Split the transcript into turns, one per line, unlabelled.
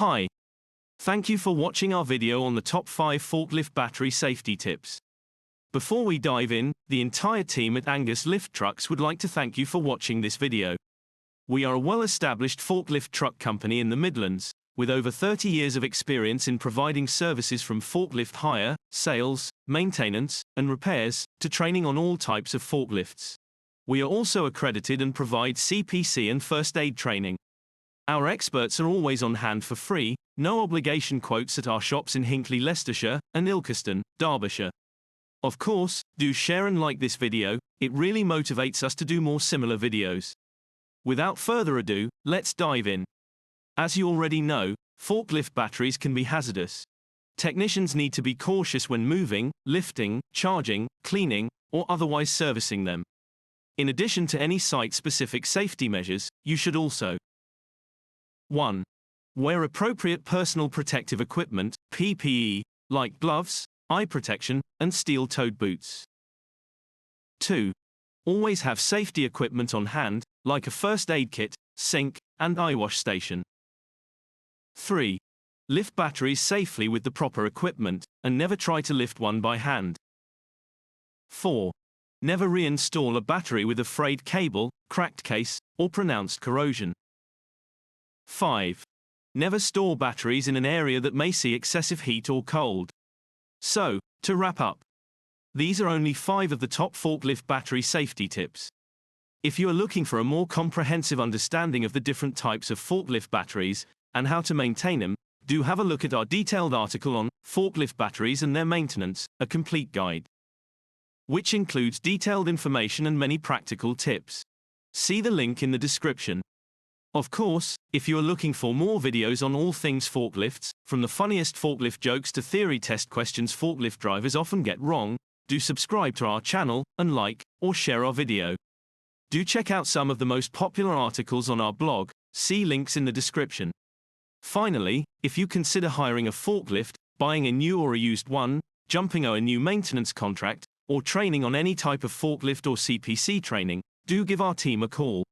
Hi. Thank you for watching our video on the top 5 forklift battery safety tips. Before we dive in, the entire team at Angus Lift Trucks would like to thank you for watching this video. We are a well-established forklift truck company in the Midlands, with over 30 years of experience in providing services from forklift hire, sales, maintenance, and repairs, to training on all types of forklifts. We are also accredited and provide CPC and first aid training. Our experts are always on hand for free, no obligation quotes at our shops in Hinckley, Leicestershire, and Ilkeston, Derbyshire. Of course, do share and like this video, it really motivates us to do more similar videos. Without further ado, let's dive in. As you already know, forklift batteries can be hazardous. Technicians need to be cautious when moving, lifting, charging, cleaning, or otherwise servicing them. In addition to any site-specific safety measures, you should also 1. Wear appropriate personal protective equipment, PPE, like gloves, eye protection, and steel-toed boots. 2. Always have safety equipment on hand, like a first aid kit, sink, and eye wash station. 3. Lift batteries safely with the proper equipment, and never try to lift one by hand. 4. Never reinstall a battery with a frayed cable, cracked case, or pronounced corrosion. 5. Never store batteries in an area that may see excessive heat or cold. So, to wrap up, these are only 5 of the top forklift battery safety tips. If you are looking for a more comprehensive understanding of the different types of forklift batteries and how to maintain them, do have a look at our detailed article on forklift batteries and their maintenance, a complete guide, which includes detailed information and many practical tips. See the link in the description. Of course, if you are looking for more videos on all things forklifts, from the funniest forklift jokes to theory test questions forklift drivers often get wrong, do subscribe to our channel, and like, or share our video. Do check out some of the most popular articles on our blog, see links in the description. Finally, if you consider hiring a forklift, buying a new or a used one, jumping on a new maintenance contract, or training on any type of forklift or CPC training, do give our team a call.